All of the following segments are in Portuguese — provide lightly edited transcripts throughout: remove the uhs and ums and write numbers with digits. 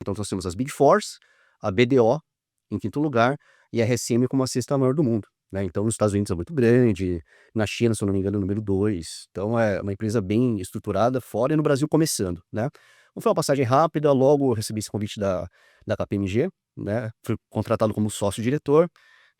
Então nós temos as Big Fours, a BDO em quinto lugar e a RSM como a sexta maior do mundo, né. Então nos Estados Unidos é muito grande, na China, se eu não me engano, é o número 2. Então é uma empresa bem estruturada fora e no Brasil começando, né. Não foi uma passagem rápida, logo eu recebi esse convite da KPMG, né, fui contratado como sócio-diretor,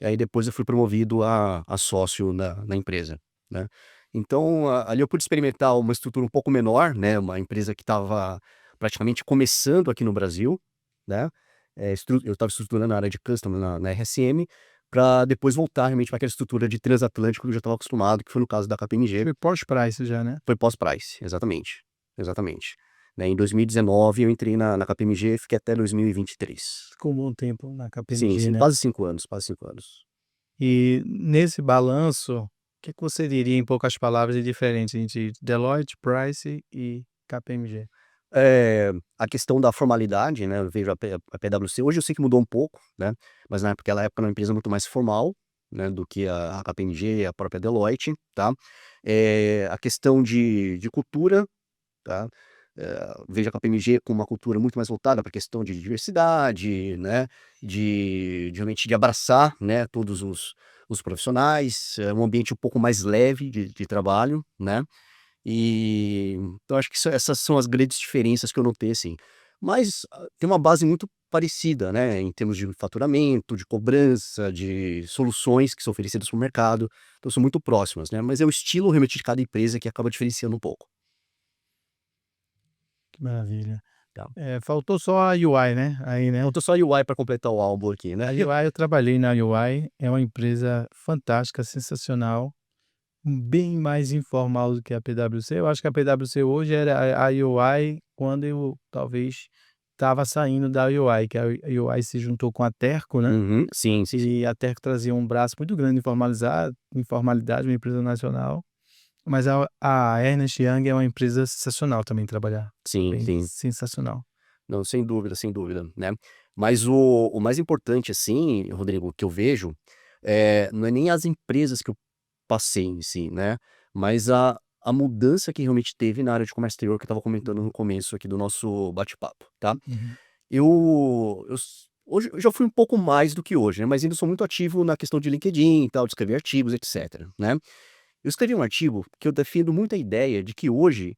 e aí depois eu fui promovido a sócio na empresa, né. Então ali eu pude experimentar uma estrutura um pouco menor, né, uma empresa que estava praticamente começando aqui no Brasil, né, eu estava estruturando a área de Customer na RSM, para depois voltar realmente para aquela estrutura de transatlântico que eu já estava acostumado, que foi no caso da KPMG, Foi pós-price já, né? foi pós-Price, exatamente, exatamente. Né, em 2019 eu entrei na KPMG e fiquei até 2023. Ficou um bom tempo na Sim, KPMG, sim, né? quase 5 anos, quase 5 anos. E nesse balanço, o que que você diria em poucas palavras de diferente entre Deloitte, Price e KPMG? A questão da formalidade, né, eu vejo a PwC hoje eu sei que mudou um pouco, né, mas naquela época era uma empresa muito mais formal, né, do que a KPMG e a própria Deloitte, tá. A questão de cultura, tá, vejo a KPMG com uma cultura muito mais voltada pra questão de diversidade, né, de realmente de abraçar, né, todos os profissionais, um ambiente um pouco mais leve de trabalho, né. Então acho que essas são as grandes diferenças que eu notei, assim. Mas, tem uma base muito parecida, né, em termos de faturamento, de cobrança, de soluções que são oferecidas para o mercado, então são muito próximas, né, mas é o estilo realmente de cada empresa que acaba diferenciando um pouco. Que maravilha. Tá. Faltou só a UI, né, aí, né? Faltou só a UI para completar o álbum aqui, né. A UI, eu trabalhei na UI, é uma empresa fantástica, sensacional, bem mais informal do que a PwC. Eu acho que a PwC hoje era a UI quando eu talvez estava saindo da UI, que a UI se juntou com a Terco, né, Uhum. Sim, sim, sim. e a Terco trazia um braço muito grande de informalidade, uma empresa nacional, mas a Ernst Young é uma empresa sensacional também de trabalhar, Sim, bem sim. sensacional. Não, sem dúvida, né. Mas o mais importante, assim, Rodrigo, que eu vejo, não é nem as empresas que eu passei em si, né, mas a mudança que realmente teve na área de comércio exterior que eu estava comentando no começo aqui do nosso bate-papo, tá. Uhum. Eu s hoje eu já fui um pouco mais do que hoje, né, mas ainda sou muito ativo na questão de LinkedIn e tal, de escrever artigos, etcétera, né. Eu escrevi um artigo que eu defendo muito a ideia de que hoje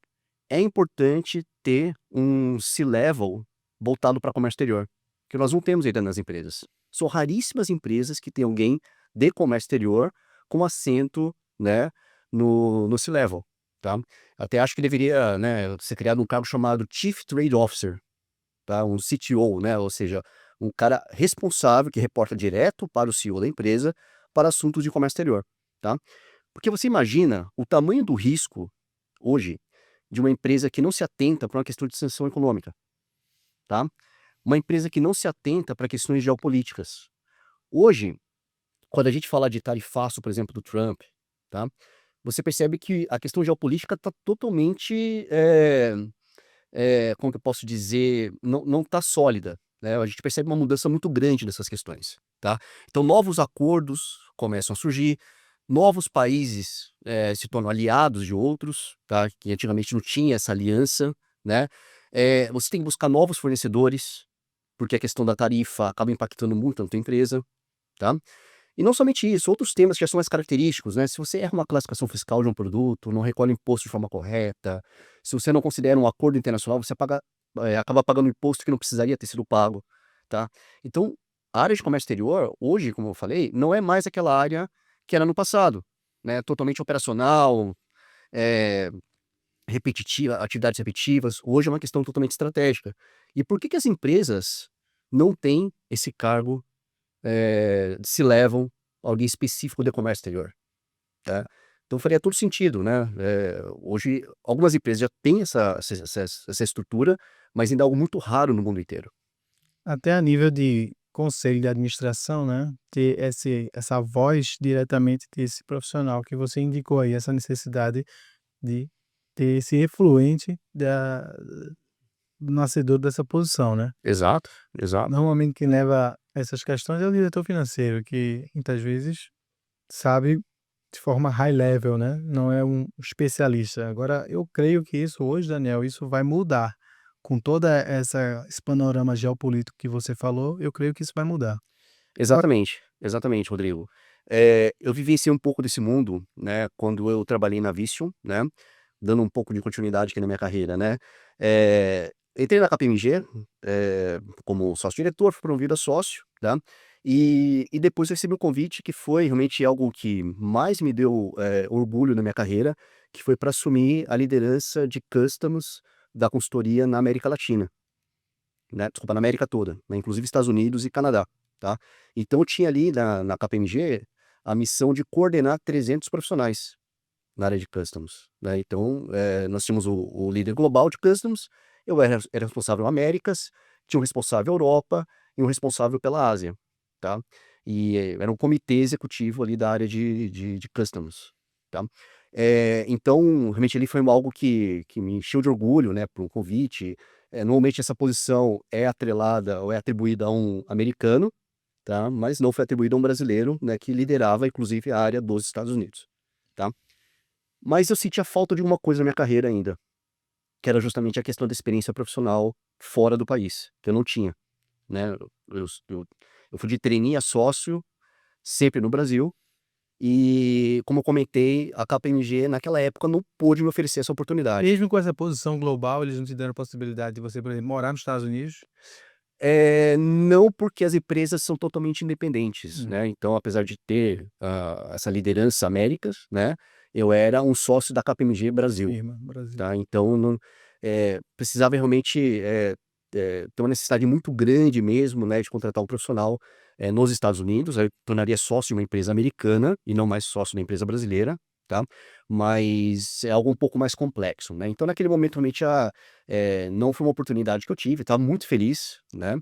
é importante ter um C-level voltado para comércio exterior, que nós não temos ainda nas empresas. São raríssimas empresas que têm alguém de comércio exterior com assento, né, no C-level, tá. Até acho que deveria, né, ser criado um cargo chamado Chief Trade Officer, tá, um CTO, né, ou seja, um cara responsável que reporta direto para o CEO da empresa para assuntos de comércio exterior, tá. Porque você imagina o tamanho do risco, hoje, de uma empresa que não se atenta para uma questão de sanção econômica, tá. Uma empresa que não se atenta para questões geopolíticas. Hoje, quando a gente fala de tarifaço, por exemplo, do Trump, tá, você percebe que a questão geopolítica está totalmente, como que eu posso dizer, não está sólida, né, a gente percebe uma mudança muito grande nessas questões, tá. Então novos acordos começam a surgir, novos países, se tornam aliados de outros, tá, que antigamente não tinha essa aliança, né. Você tem que buscar novos fornecedores, porque a questão da tarifa acaba impactando muito na tua empresa, tá. E não somente isso, outros temas que já são mais característicos, né, se você erra uma classificação fiscal de um produto, não recolhe imposto de forma correta, se você não considera um acordo internacional, você acaba pagando imposto que não precisaria ter sido pago, tá. Então, a área de comércio exterior, hoje, como eu falei, não é mais aquela área que era no passado, né, totalmente operacional, eh, repetitiva, atividades repetitivas, hoje é uma questão totalmente estratégica. E por que que as empresas não têm esse cargo, se levam alguém específico de comércio exterior, tá. Então faria todo sentido, né, hoje algumas empresas já têm essa estrutura, mas ainda é algo muito raro no mundo inteiro. Até a nível de conselho de administração, né, ter essa voz diretamente desse profissional que você indicou aí, essa necessidade de ter esse efluente do nascedor dessa posição, né. Exato, exato. Normalmente quem leva essas questões é o diretor financeiro, que muitas vezes sabe de forma high level, né, não é um especialista. Agora eu creio que isso hoje, Daniel, isso vai mudar. com toda esse panorama geopolítico que você falou, eu creio que isso vai mudar. Só Exatamente, Rodrigo. Eu vivenciei um pouco desse mundo, né, quando eu trabalhei na Visteon, né, dando um pouco de continuidade aqui na minha carreira, né. Entrei na KPMG, como sócio-diretor, fui promovido a sócio, tá, e depois eu recebi um convite que foi realmente algo que mais me deu, orgulho na minha carreira, que foi para assumir a liderança de customs da consultoria na América Latina, né, desculpa, na América toda, né, inclusive Estados Unidos e Canadá, tá. Então eu tinha ali na KPMG a missão de coordenar 300 profissionais na área de customs, né. Então, nós tínhamos o líder global de customs, eu era responsável Américas, tinha um responsável Europa e um responsável pela Ásia, tá. E era um comitê executivo ali da área de customs, tá. Então, realmente ali foi algo que me encheu de orgulho, né, por um convite. Normalmente essa posição é atrelada ou é atribuída a um americano, tá, mas não foi atribuída a um brasileiro, né, que liderava inclusive a área dos Estados Unidos, tá. Mas eu sentia falta de uma coisa na minha carreira ainda, que era justamente a questão da experiência profissional fora do país, que eu não tinha, né. Eu fui de trainee a sócio, sempre no Brasil, e como eu comentei, a KPMG naquela época não pôde me oferecer essa oportunidade. mesmo com essa posição global, eles não te deram a possibilidade de você, por exemplo, morar nos Estados Unidos? Não, porque as empresas são totalmente independentes, Hum, né, então apesar de ter, essa liderança Américas, né, eu era um sócio da KPMG Brasil. firma, Brasil. Tá, então não precisava realmente, ter uma necessidade muito grande mesmo, né, de contratar um profissional, nos Estados Unidos, aí eu tornaria sócio de uma empresa americana e não mais sócio da empresa brasileira, tá. Mas é algo um pouco mais complexo, né. Então naquele momento realmente não foi uma oportunidade que eu tive, estava muito feliz, né,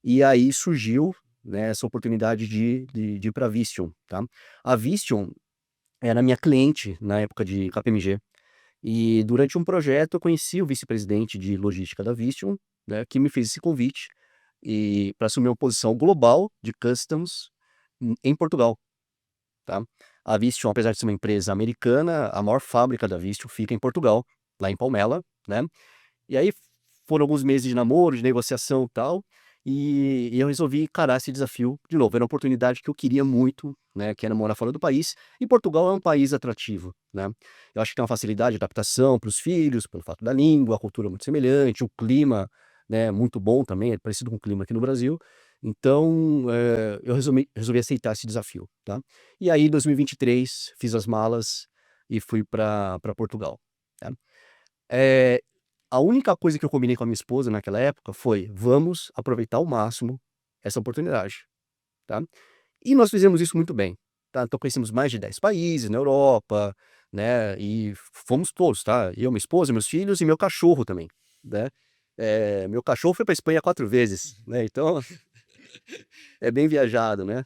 e aí surgiu, né, essa oportunidade de ir pra Visteon, tá. A Visteon era minha cliente na época de KPMG. E durante um projeto eu conheci o vice-presidente de logística da Visteon, né, que me fez esse convite, e para assumir uma posição global de customs em Portugal, tá. A Visteon, apesar de ser uma empresa americana, a maior fábrica da Visteon fica em Portugal, lá em Palmela, né. E aí foram alguns meses de namoro, de negociação, e tal, e eu resolvi encarar esse desafio de novo. Era uma oportunidade que eu queria muito, né, que era morar fora do país, e Portugal é um país atrativo, né. Eu acho que tem uma facilidade de adaptação para os filhos, pelo fato da língua, a cultura muito semelhante, o clima, né, muito bom também, é parecido com o clima aqui no Brasil. Então, eu resolvi aceitar esse desafio, tá. E aí em 2023 fiz as malas e fui para Portugal, tá. Eh a única coisa que eu combinei com a minha esposa naquela época foi: "Vamos aproveitar ao máximo essa oportunidade", tá. E nós fizemos isso muito bem, tá. Então conhecemos mais de 10 países na Europa, né, e fomos todos, tá. Eu, minha esposa, meus filhos e meu cachorro também, né. Meu cachorro foi pra Espanha 4 vezes, né, então é bem viajado, né.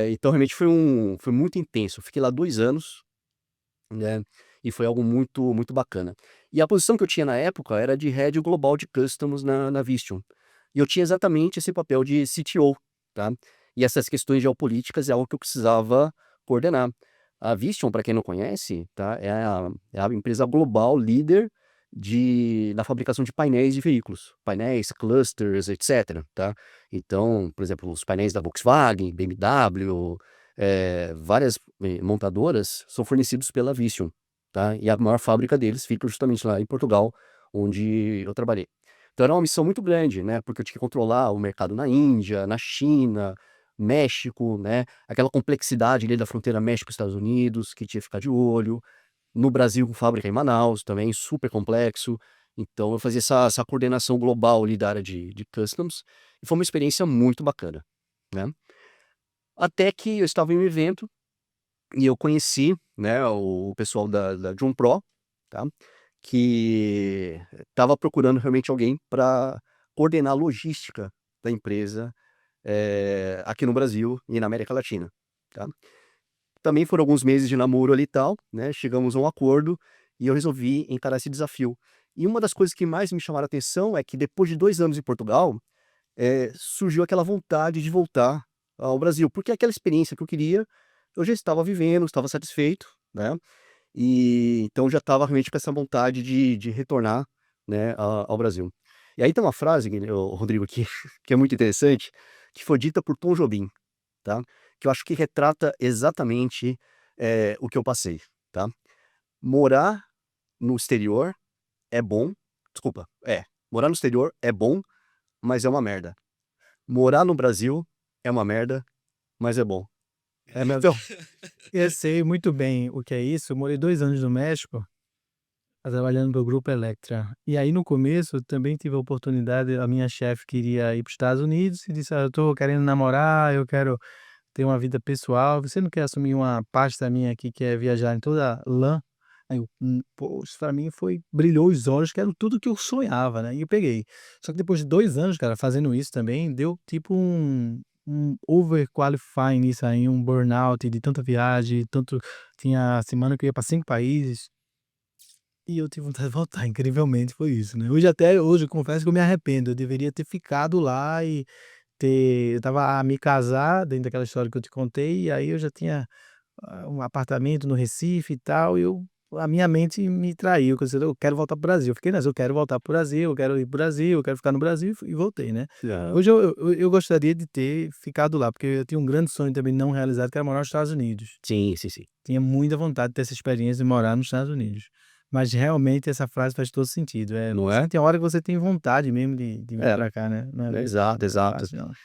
Então realmente foi muito intenso. Eu fiquei lá 2 anos, né, e foi algo muito muito bacana. E a posição que eu tinha na época era de head global de customs na Visteon. E eu tinha exatamente esse papel de CTO, tá. E essas questões geopolíticas é algo que eu precisava coordenar. A Visteon, para quem não conhece, tá, é a empresa global líder na fabricação de painéis de veículos, painéis, clusters, etcétera, tá. Então, por exemplo, os painéis da Volkswagen, BMW, várias, montadoras são fornecidos pela Visteon, tá, e a maior fábrica deles fica justamente lá em Portugal, onde eu trabalhei. Então era uma missão muito grande, né, porque eu tinha que controlar o mercado na Índia, na China, México, né, aquela complexidade ali da fronteira México-Estados Unidos, que tinha que ficar de olho. No Brasil, com fábrica em Manaus também, super complexo. Então eu fazia essa coordenação global ali da área de customs, e foi uma experiência muito bacana, né. Até que eu estava em um evento e eu conheci, né, o pessoal da John Pro, tá, que estava procurando realmente alguém para coordenar a logística da empresa, aqui no Brasil e na América Latina, tá. Também foram alguns meses de namoro ali e tal, né, chegamos a um acordo e eu resolvi encarar esse desafio. E uma das coisas que mais me chamaram a atenção é que depois de 2 anos em Portugal, surgiu aquela vontade de voltar ao Brasil, porque aquela experiência que eu queria, eu já estava vivendo, estava satisfeito, né, e então já estava realmente com essa vontade de retornar, né, ao Brasil. E aí tem uma frase, Rodrigo, que, que é muito interessante, que foi dita por Tom Jobim, tá? Que eu acho que retrata exatamente o que eu passei, tá? Morar no exterior é bom, desculpa, morar no exterior é bom, mas é uma merda. Morar no Brasil é uma merda, mas é bom. É mesmo? Então, eu sei muito bem o que é isso. Eu morei 2 anos no México, trabalhando para o Grupo Electra. E aí, no começo, também tive a oportunidade, a minha chefe queria ir para os Estados Unidos e disse: "Ah, eu estou querendo namorar, eu quero ter uma vida pessoal, você não quer assumir uma pasta minha aqui que é viajar em toda lã?" Aí eu, pô, isso pra mim foi brilhou os olhos, que era tudo que eu sonhava, né, e eu peguei. Só que depois de 2 anos, cara, fazendo isso também, deu tipo um overqualifying nisso aí, um burnout de tanta viagem, tanto tinha semana que eu ia para 5 países, e eu tive vontade de voltar, incrivelmente foi isso, né. Hoje eu confesso que eu me arrependo, eu deveria ter ficado lá e eu estava a me casar, dentro daquela história que eu te contei, e aí eu já tinha, um apartamento no Recife e tal, e a minha mente me traiu, que eu disse: "Eu quero voltar para o Brasil", eu fiquei nessa: "Eu quero voltar para o Brasil, eu quero ir para o Brasil, eu quero ficar no Brasil", e voltei, né. Aham. Hoje eu gostaria de ter ficado lá, porque eu tinha um grande sonho também não realizado, que era morar nos Estados Unidos. Sim, sim, sim. Tinha muita vontade de ter essa experiência de morar nos Estados Unidos. Mas realmente essa frase faz todo sentido, Não sim, é? tem hora que você tem vontade mesmo de vir É, pra cá, né, não é exato, exato. fácil não.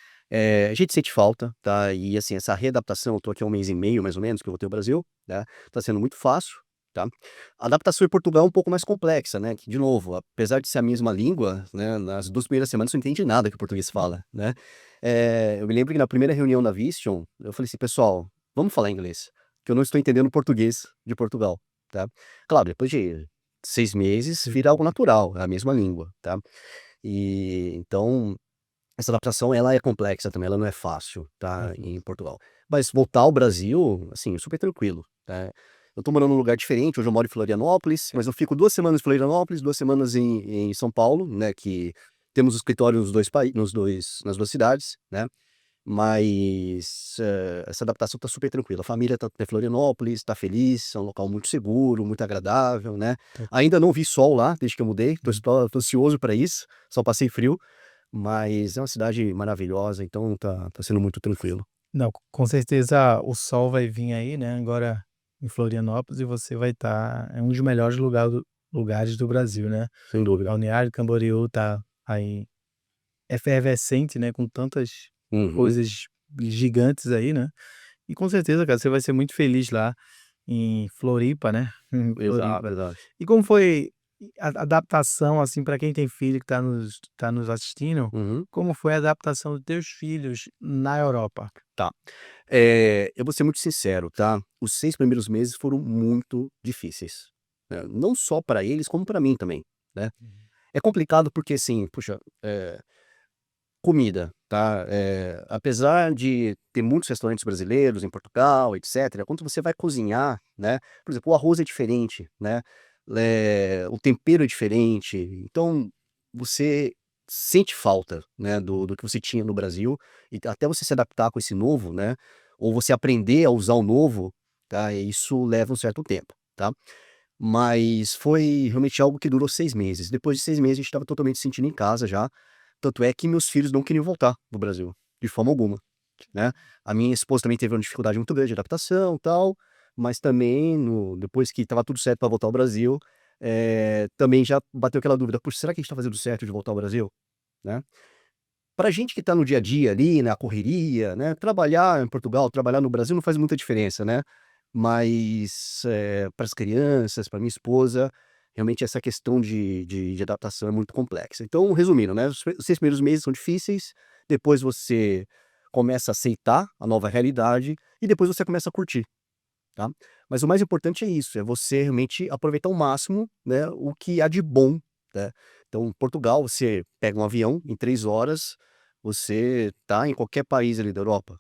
A gente sente falta, tá? E assim, essa readaptação, eu tô aqui há 1 mês e meio, mais ou menos, que eu voltei ao Brasil, né? Tá sendo muito fácil, tá? A adaptação em Portugal é um pouco mais complexa, né? Que, de novo, apesar de ser a mesma língua, né? Nas 2 primeiras semanas você não entende nada que o português fala, né? Eu me lembro que na primeira reunião da Vistion, eu falei assim, pessoal, vamos falar inglês, que eu não estou entendendo o português de Portugal, tá? Claro, depois de 6 meses vira algo natural, é a mesma língua, tá? E então essa adaptação ela é complexa também, ela não é fácil, tá, Uhum. em Portugal. Mas voltar ao Brasil, assim, super tranquilo, né. Eu tô morando num lugar diferente, hoje eu moro em Florianópolis, mas eu fico 2 semanas em Florianópolis, 2 semanas em São Paulo, né, que temos escritório nas 2 cidades, né. Mas, essa adaptação tá super tranquila. A família tá em Florianópolis, tá feliz, é um local muito seguro, muito agradável, né. Tá. Ainda não vi sol lá desde que eu mudei, Uhum. tô ansioso pra isso, só passei frio, mas é uma cidade maravilhosa, então tá sendo muito tranquilo. Não, com certeza o sol vai vir aí, né, agora em Florianópolis e você vai estar é um dos melhores lugares do Brasil, né. Sem dúvida. Balneário Camboriú tá aí efervescente, né, com tantas Uhum. coisas gigantes aí, né. E com certeza, cara, você vai ser muito feliz lá em Floripa, né, em Exato, Floripa. exato. E como foi a adaptação, assim, para quem tem filho que tá nos assistindo, Uhum. como foi a adaptação dos teus filhos na Europa? Tá. Eu vou ser muito sincero, tá, os 6 primeiros meses foram muito difíceis, né, não só para eles como para mim também, né. Uhum. É complicado porque, assim, puxa, comida, tá, apesar de ter muitos restaurantes brasileiros em Portugal, etcétera, quando você vai cozinhar, né, por exemplo, o arroz é diferente, né, o tempero é diferente, então você sente falta, né, do que você tinha no Brasil, e até você se adaptar com esse novo, né, ou você aprender a usar o novo, tá, isso leva um certo tempo, tá. Mas foi realmente algo que durou 6 meses. Depois de 6 meses, a gente estava totalmente se sentindo em casa já. Tanto é que meus filhos não queriam voltar para o Brasil, de forma alguma, né. A minha esposa também teve uma dificuldade muito grande de adaptação, tal, mas também depois que estava tudo certo para voltar ao Brasil, também já bateu aquela dúvida: "Puxa, será que a gente está fazendo certo de voltar ao Brasil?", né. Pra gente que está no dia a dia ali, na correria, né, trabalhar em Portugal, trabalhar no Brasil não faz muita diferença, né. Mas, para as crianças, para minha esposa, realmente essa questão de adaptação é muito complexa. Então, resumindo, né, os 6 primeiros meses são difíceis, depois você começa a aceitar a nova realidade e depois você começa a curtir, tá. Mas o mais importante é isso, é você realmente aproveitar ao máximo, né, o que há de bom, né. Então, Portugal, você pega um avião, em 3 horas, você tá em qualquer país ali da Europa,